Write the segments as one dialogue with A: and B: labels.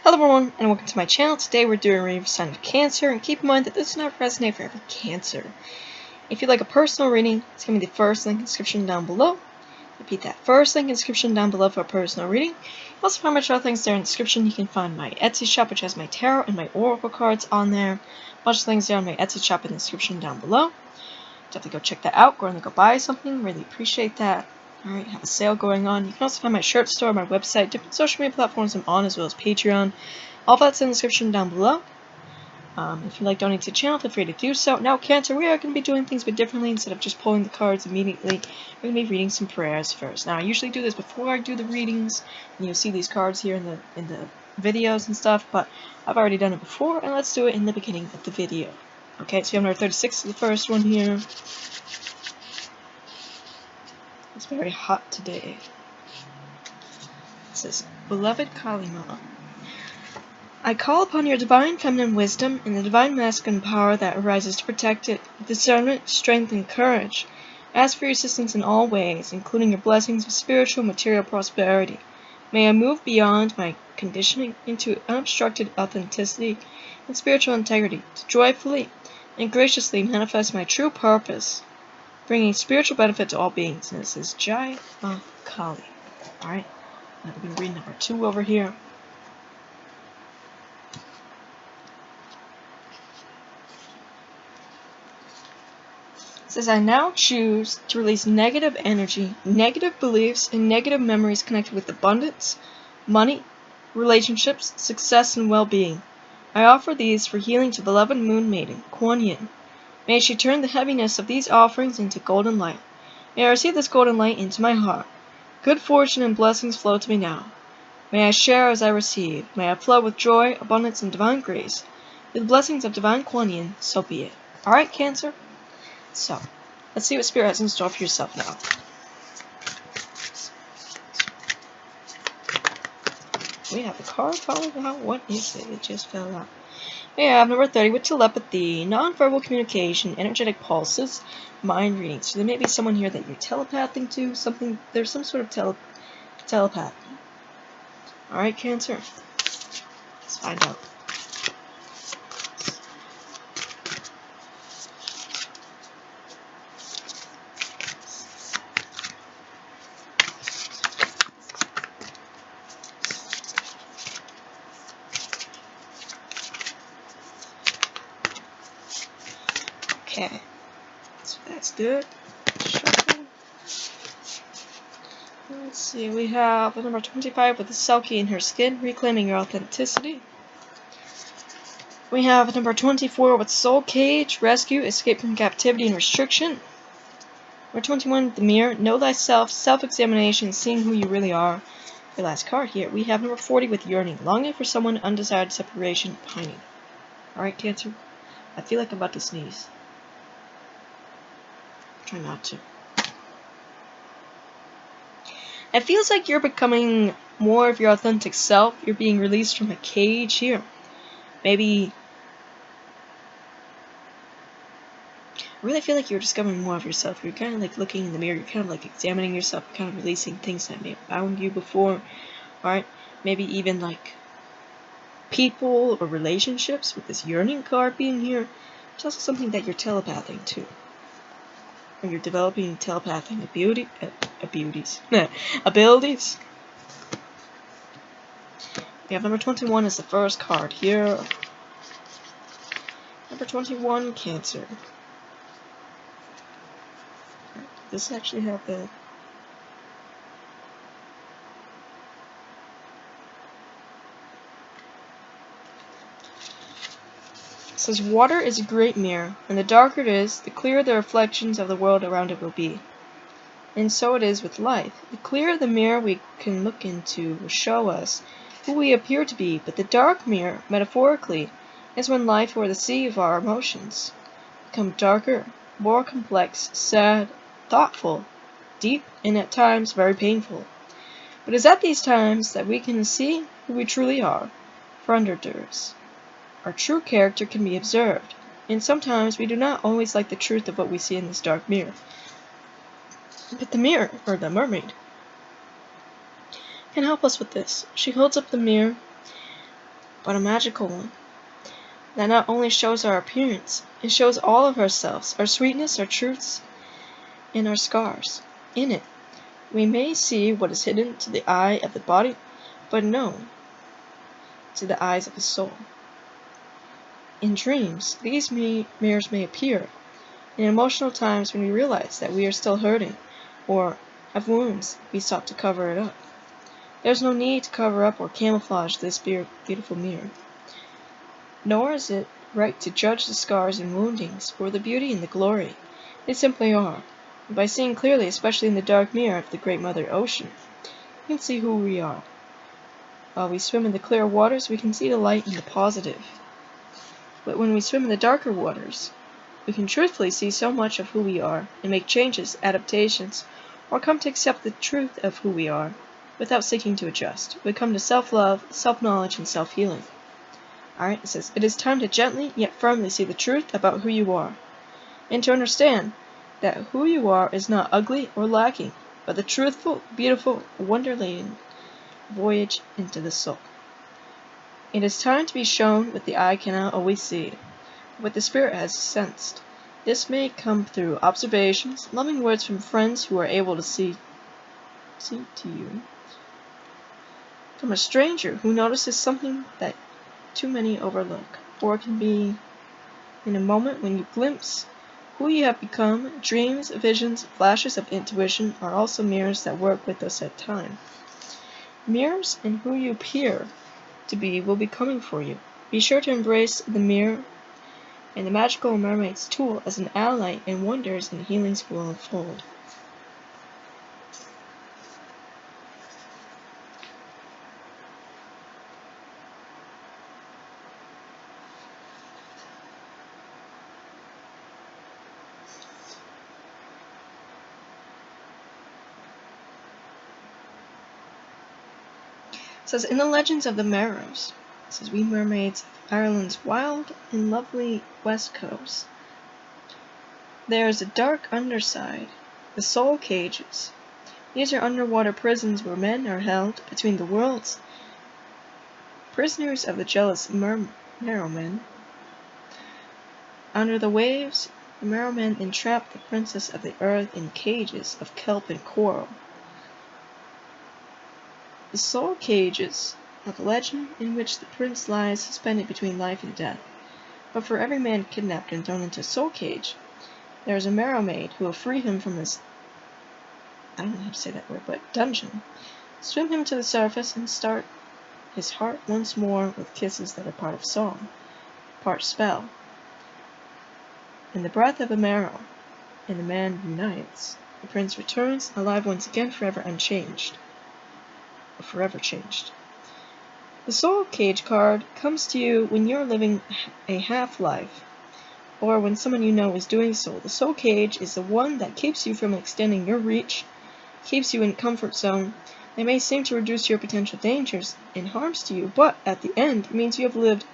A: Hello everyone, and welcome to my channel. Today we're doing a reading for sign of Cancer, and keep in mind that this does not resonate for every Cancer. If you'd like a personal reading, it's going to be the first link in the description down below. Repeat that, first link in the description down below for a personal reading. You also find my other things there in the description. You can find my Etsy shop, which has my tarot and my oracle cards on there. A bunch of things there on my Etsy shop in the description down below. Definitely go check that out. Go and go buy something. Really appreciate that. Alright, have a sale going on. You can also find my shirt store, my website, different social media platforms I'm on, as well as Patreon. All that's in the description down below. If you'd like to donate to the channel, feel free to do so. Now, Cancer, we are going to be doing things a bit differently. Instead of just pulling the cards immediately, we're going to be reading some prayers first. Now, I usually do this before I do the readings, and you'll see these cards here in the videos and stuff, but I've already done it before, and let's do it in the beginning of the video. Okay, so you have number 36 to the first one here. It's very hot today. It says, Beloved Kalima, I call upon your divine feminine wisdom and the divine masculine power that arises to protect it, with discernment, strength, and courage. Ask for your assistance in all ways, including your blessings of spiritual and material prosperity. May I move beyond my conditioning into unobstructed authenticity and spiritual integrity to joyfully and graciously manifest my true purpose, bringing spiritual benefit to all beings. And this is Jai Kali. Alright, now we're going to read number 2 over here. It says, I now choose to release negative energy, negative beliefs, and negative memories connected with abundance, money, relationships, success, and well-being. I offer these for healing to beloved Moon Maiden, Kuan Yin. May she turn the heaviness of these offerings into golden light. May I receive this golden light into my heart. Good fortune and blessings flow to me now. May I share as I receive. May I flow with joy, abundance, and divine grace. With the blessings of divine Kuan Yin, so be it. Alright, Cancer? So, let's see what Spirit has in store for yourself now. We have a card falling out. What is it? It just fell out. We have number 30 with telepathy, non-verbal communication, energetic pulses, mind readings. So there may be someone here that you're telepathing to. There's some sort of telepathy. Alright, Cancer. Let's find out. Okay, so that's good. Shuffle. Let's see, we have number 25 with the Selkie in her skin, reclaiming your authenticity. We have number 24 with Soul Cage, rescue, escape from captivity and restriction. Number 21 with the mirror, know thyself, self-examination, seeing who you really are. The last card here, we have number 40 with yearning, longing for someone, undesired separation, pining. Alright, Cancer, I feel like I'm about to sneeze. Try not to. It feels like you're becoming more of your authentic self. You're being released from a cage here. Maybe I really feel like you're discovering more of yourself. You're kind of like looking in the mirror. You're kind of like examining yourself. You're kind of releasing things that may have bound you before. Alright? Maybe even like people or relationships, with this yearning card being here. It's also something that you're telepathing to. Or you're developing telepathing abilities. We have number 21 as the first card here. Number 21, Cancer. This actually have the... It says, water is a great mirror, and the darker it is, the clearer the reflections of the world around it will be. And so it is with life. The clearer the mirror we can look into will show us who we appear to be, but the dark mirror, metaphorically, is when life or the sea of our emotions become darker, more complex, sad, thoughtful, deep, and at times very painful. But it's at these times that we can see who we truly are, for under duress. Our true character can be observed, and sometimes we do not always like the truth of what we see in this dark mirror. But the mirror, or the mermaid, can help us with this. She holds up the mirror but a magical one that not only shows our appearance, it shows all of ourselves, our sweetness, our truths, and our scars. In it, we may see what is hidden to the eye of the body, but known to the eyes of the soul. In dreams, these mirrors may appear. In emotional times when we realize that we are still hurting, or have wounds, we sought to cover it up. There is no need to cover up or camouflage this beautiful mirror. Nor is it right to judge the scars and woundings for the beauty and the glory. They simply are. And by seeing clearly, especially in the dark mirror of the great Mother Ocean, we can see who we are. While we swim in the clear waters, we can see the light and the positive. But when we swim in the darker waters, we can truthfully see so much of who we are and make changes, adaptations, or come to accept the truth of who we are without seeking to adjust. We come to self-love, self-knowledge, and self-healing. Alright, it says, it is time to gently yet firmly see the truth about who you are, and to understand that who you are is not ugly or lacking, but the truthful, beautiful, wonder-laden voyage into the soul. It is time to be shown what the eye cannot always see, what the spirit has sensed. This may come through observations, loving words from friends who are able to see to you, from a stranger who notices something that too many overlook, or it can be in a moment when you glimpse who you have become. Dreams, visions, flashes of intuition are also mirrors that work with us at time. Mirrors and who you appear to be will be coming for you. Be sure to embrace the mirror and the magical mermaid's tool as an ally, and wonders and healings will unfold. It says, in the legends of the Merrows, it says, we mermaids of Ireland's wild and lovely west coast, there is a dark underside, the soul cages. These are underwater prisons where men are held between the worlds, prisoners of the jealous merrowmen. Under the waves, the merrowmen entrap the princess of the earth in cages of kelp and coral. The soul cages are the legend in which the prince lies suspended between life and death. But for every man kidnapped and thrown into a soul cage, there is a mermaid who will free him from this, I don't know how to say that word, but dungeon, swim him to the surface, and start his heart once more with kisses that are part of song, part spell. In the breath of a merrow, and the man unites, the prince returns, alive once again, forever unchanged. Or forever changed. The soul cage card comes to you when you're living a half-life, or when someone you know is doing so. The soul cage is the one that keeps you from extending your reach, keeps you in comfort zone. It may seem to reduce your potential dangers and harms to you, but at the end, it means you have lived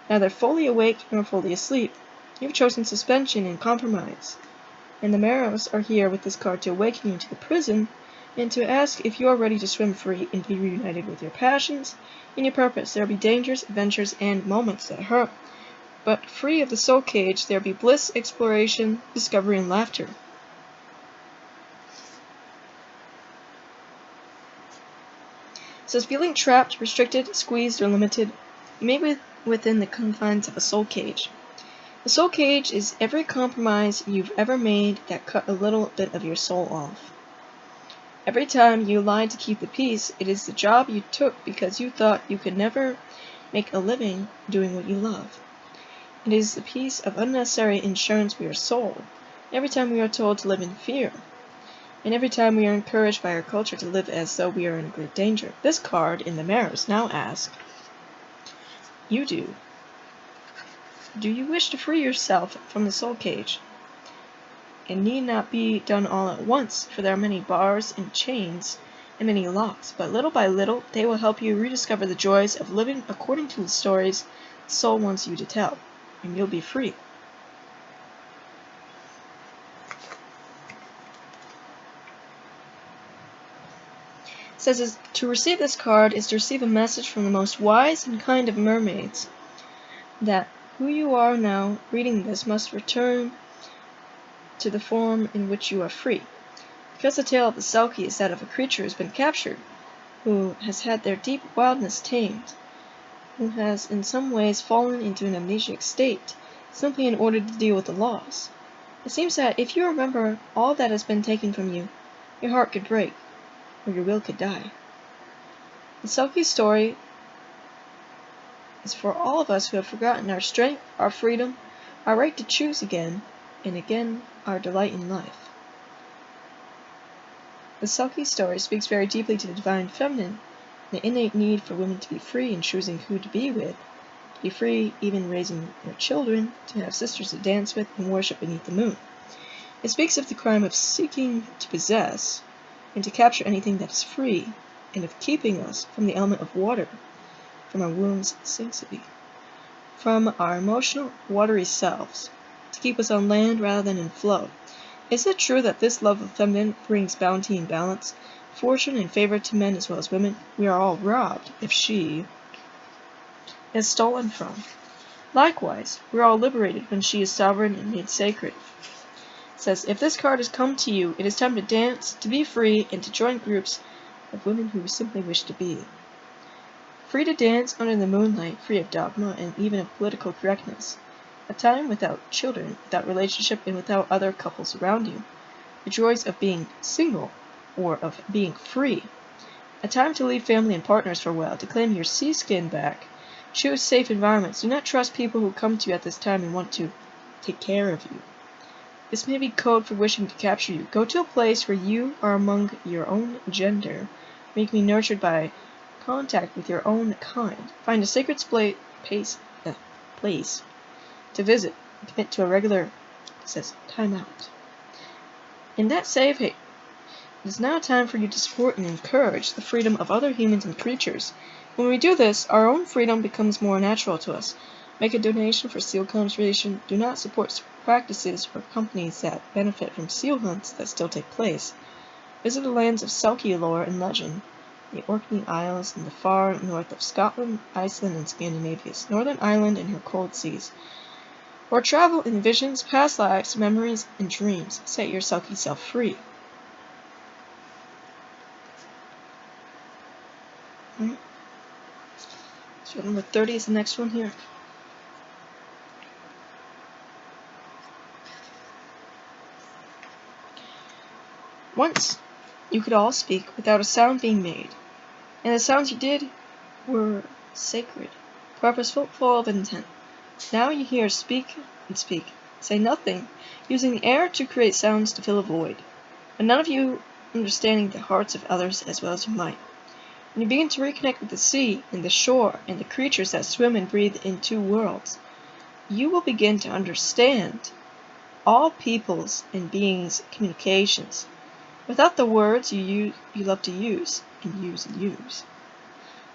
A: neither fully awake nor fully asleep. You've chosen suspension and compromise. And the Merrows are here with this card to awaken you to the prison, and to ask if you are ready to swim free and be reunited with your passions and your purpose. There will be dangers, adventures, and moments that hurt. But free of the soul cage, there will be bliss, exploration, discovery, and laughter. It says, feeling trapped, restricted, squeezed, or limited, you may be within the confines of a soul cage. The soul cage is every compromise you've ever made that cut a little bit of your soul off. Every time you lied to keep the peace, it is the job you took because you thought you could never make a living doing what you love. It is the piece of unnecessary insurance we are sold, every time we are told to live in fear, and every time we are encouraged by our culture to live as though we are in great danger. This card in the Merrows now asks, you do you wish to free yourself from the soul cage? It need not be done all at once, for there are many bars and chains and many locks, but little by little they will help you rediscover the joys of living according to the stories the soul wants you to tell, and you'll be free. It says to receive this card is to receive a message from the most wise and kind of mermaids, that who you are now reading this must return to the form in which you are free. Because the tale of the Selkie is that of a creature who has been captured, who has had their deep wildness tamed, who has in some ways fallen into an amnesiac state, simply in order to deal with the loss. It seems that if you remember all that has been taken from you, your heart could break, or your will could die. The Selkie story is for all of us who have forgotten our strength, our freedom, our right to choose again, and again our delight in life. The Selkie story speaks very deeply to the divine feminine, the innate need for women to be free in choosing who to be with, to be free even raising their children, to have sisters to dance with and worship beneath the moon. It speaks of the crime of seeking to possess and to capture anything that is free, and of keeping us from the element of water, from our womb's sanctity, from our emotional, watery selves, to keep us on land rather than in flow. Is it true that this love of the feminine brings bounty and balance, fortune and favor to men as well as women? We are all robbed if she is stolen from. Likewise, we are all liberated when she is sovereign and made sacred. It says, if this card has come to you, it is time to dance, to be free, and to join groups of women who simply wish to be. Free to dance under the moonlight, free of dogma and even of political correctness. A time without children, without relationship, and without other couples around you. The joys of being single, or of being free. A time to leave family and partners for a while, to claim your sea skin back. Choose safe environments. Do not trust people who come to you at this time and want to take care of you. This may be code for wishing to capture you. Go to a place where you are among your own gender, where you can be nurtured by contact with your own kind. Find a sacred place to visit. Commit to a regular, time out. In that safe haven, it is now time for you to support and encourage the freedom of other humans and creatures. When we do this, our own freedom becomes more natural to us. Make a donation for seal conservation. Do not support practices or companies that benefit from seal hunts that still take place. Visit the lands of Selkie lore and legend, the Orkney Isles in the far north of Scotland, Iceland, and Scandinavia's Northern Ireland and her cold seas. Or travel in visions, past lives, memories, and dreams. Set your Selkie self free. Right. So number 30 is the next one here. Once, you could all speak without a sound being made, and the sounds you did were sacred, purposeful, full of intent. Now you hear speak and speak, say nothing, using the air to create sounds to fill a void, but none of you understanding the hearts of others as well as you might. When you begin to reconnect with the sea and the shore and the creatures that swim and breathe in two worlds, you will begin to understand all peoples and beings' communications, without the words you love to use and use.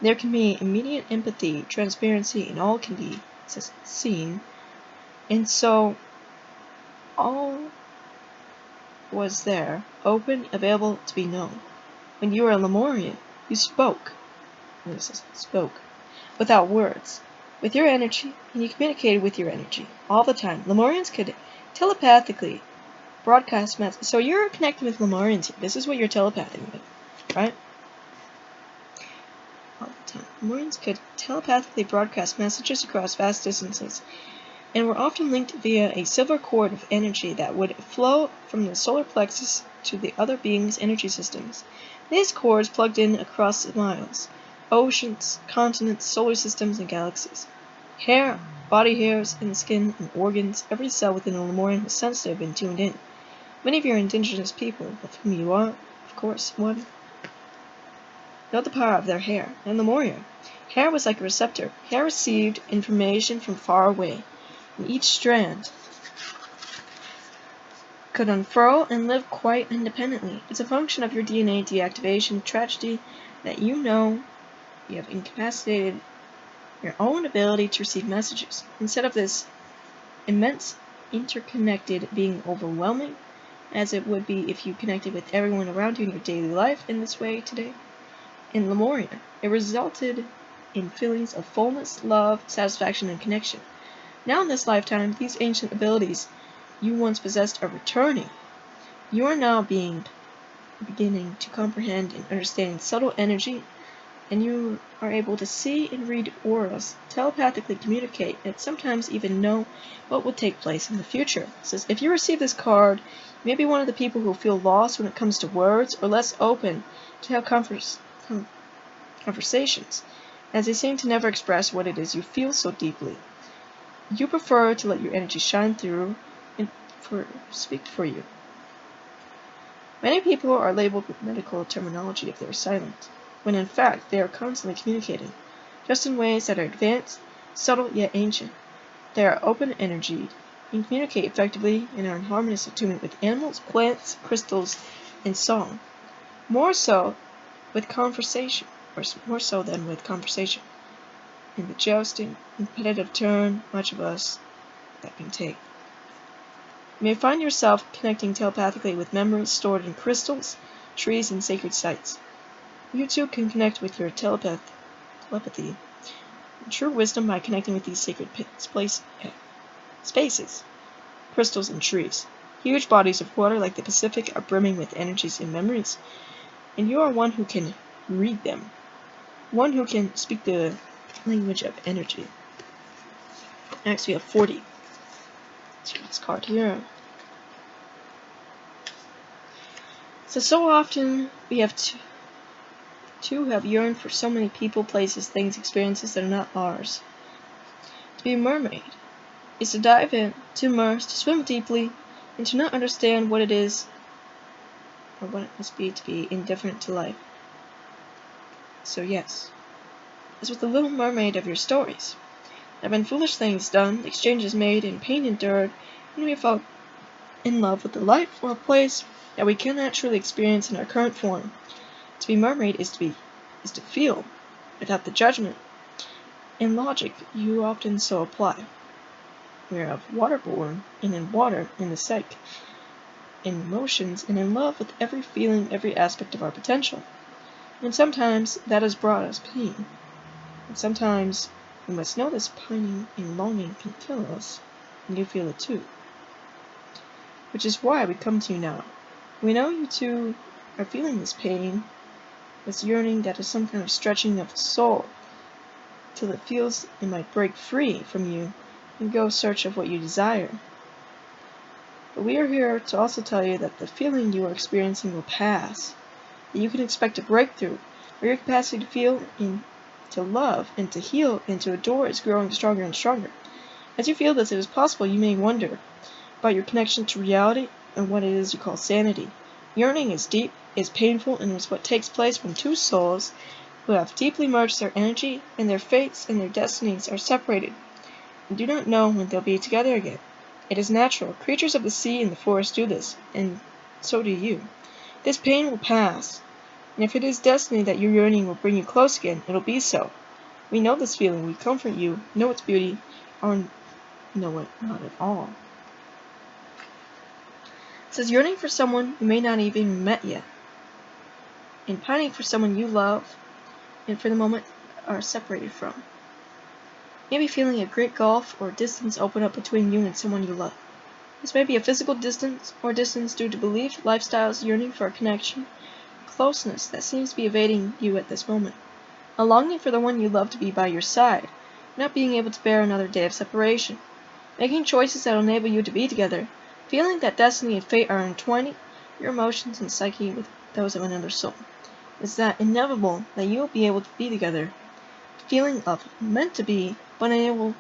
A: There can be immediate empathy, transparency, and all can be seen. And so, all was there, open, available to be known. When you were a Lemurian, you spoke. Spoke. Without words. With your energy, and you communicated with your energy. All the time. Lemurians could telepathically broadcast messages. So you're connecting with Lemurians here. This is what you're telepathing with, right? All the time. Lemurians could telepathically broadcast messages across vast distances, and were often linked via a silver cord of energy that would flow from the solar plexus to the other beings' energy systems. These cords plugged in across miles, oceans, continents, solar systems, and galaxies. Hair, body hairs, and skin, and organs, every cell within a Lemurian was sensitive and tuned in. Many of your indigenous people, of whom you are, of course, one, know the power of their hair, and Lemuria. Hair was like a receptor. Hair received information from far away, and each strand could unfurl and live quite independently. It's a function of your DNA deactivation tragedy that you know you have incapacitated your own ability to receive messages. Instead of this immense interconnected being overwhelming, as it would be if you connected with everyone around you in your daily life in this way today, in Lemuria. It resulted in feelings of fullness, love, satisfaction, and connection. Now in this lifetime, these ancient abilities you once possessed are returning. You are now beginning to comprehend and understand subtle energy, and you are able to see and read auras, telepathically communicate, and sometimes even know what will take place in the future. It says, if you receive this card, you may be one of the people who feel lost when it comes to words, or less open to have conversations, as they seem to never express what it is you feel so deeply. You prefer to let your energy shine through and speak for you. Many people are labeled with medical terminology if they are silent, when in fact they are constantly communicating, just in ways that are advanced, subtle yet ancient. They are open-energied and communicate effectively and are in harmonious attunement with animals, plants, crystals, and song. More so than with conversation. In the jousting and competitive turn much of us that can take. You may find yourself connecting telepathically with memories stored in crystals, trees, and sacred sites. You too can connect with your telepathy and true wisdom by connecting with these sacred spaces, crystals, and trees. Huge bodies of water like the Pacific are brimming with energies and memories, and you are one who can read them, one who can speak the language of energy. Next we have 40. Let's read this card here. So often we have to have yearned for so many people, places, things, experiences that are not ours. To be a mermaid is to dive in, to immerse, to swim deeply, and to not understand what it is or what it must be to be indifferent to life. So yes, as with the little mermaid of your stories, there have been foolish things done, exchanges made, and pain endured, and we have felt in love with the life or place that we cannot truly experience in our current form. To be mermaid is to feel, without the judgment and logic you often so apply. We are of waterborn, and in water, in the psyche, in emotions, and in love with every feeling, every aspect of our potential. And sometimes that has brought us pain. And sometimes we must know this pining and longing can kill us, and you feel it too. Which is why we come to you now. We know you too are feeling this pain, this yearning that is some kind of stretching of the soul, till it feels it might break free from you and go in search of what you desire. But we are here to also tell you that the feeling you are experiencing will pass, that you can expect a breakthrough, where your capacity to feel and to love and to heal and to adore is growing stronger and stronger. As you feel this, it is possible you may wonder about your connection to reality and what it is you call sanity. Yearning is deep, is painful, and is what takes place when two souls who have deeply merged their energy and their fates and their destinies are separated and do not know when they'll be together again. It is natural. Creatures of the sea and the forest do this, and so do you. This pain will pass, and if it is destiny that your yearning will bring you close again, it'll be so. We know this feeling, we comfort you, know its beauty, or know it not at all. It says yearning for someone you may not even met yet, and pining for someone you love, and for the moment are separated from. Maybe feeling a great gulf or distance open up between you and someone you love. This may be a physical distance, or distance due to belief, lifestyles, yearning for a connection, closeness that seems to be evading you at this moment. A longing for the one you love to be by your side, not being able to bear another day of separation. Making choices that will enable you to be together, feeling that destiny and fate are entwining your emotions and psyche with those of another soul. Is that inevitable that you will be able to be together? Feeling of meant to be, but unable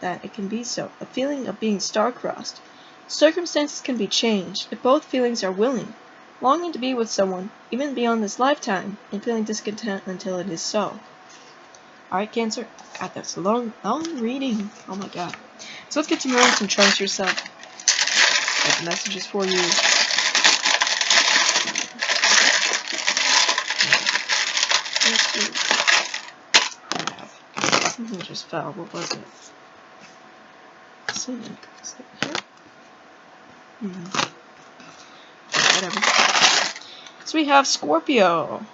A: that it can be so. A feeling of being star-crossed. Circumstances can be changed if both feelings are willing. Longing to be with someone, even beyond this lifetime, and feeling discontent until it is so. Alright, Cancer. God, that's a long reading. Oh my god. So let's get to knowing some charts yourself. Got the messages for you. Something just fell. What was it? Something. Is it here? Whatever. So we have Scorpio.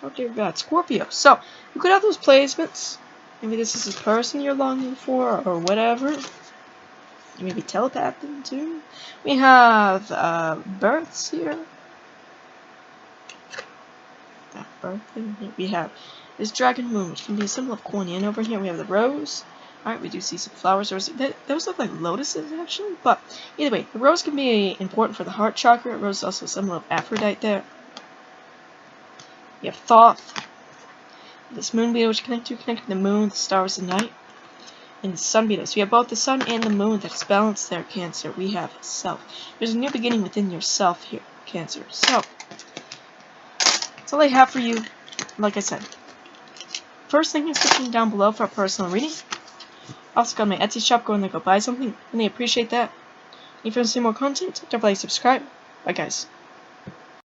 A: Oh dear God, Scorpio. So, you could have those placements. Maybe this is a person you're longing for, or whatever. You may be telepathing too. We have births here. That birth thing here. We have this dragon moon, which can be a symbol of Kuan Yin. Over here we have the rose. Alright, we do see some flowers. Those look like lotuses, actually. But either way, the rose can be important for the heart chakra. Rose is also a symbol of Aphrodite there. We have Thoth. This moon beetle, which connecting the moon, the stars, the night. And the sun beetle. So we have both the sun and the moon that's balanced there, Cancer. We have self. There's a new beginning within yourself here, Cancer. So, that's all I have for you. Like I said, first link in the description down below for a personal reading. Also got my Etsy shop, go in there, go buy something. Really appreciate that. If you want to see more content, don't forget to subscribe. Bye guys.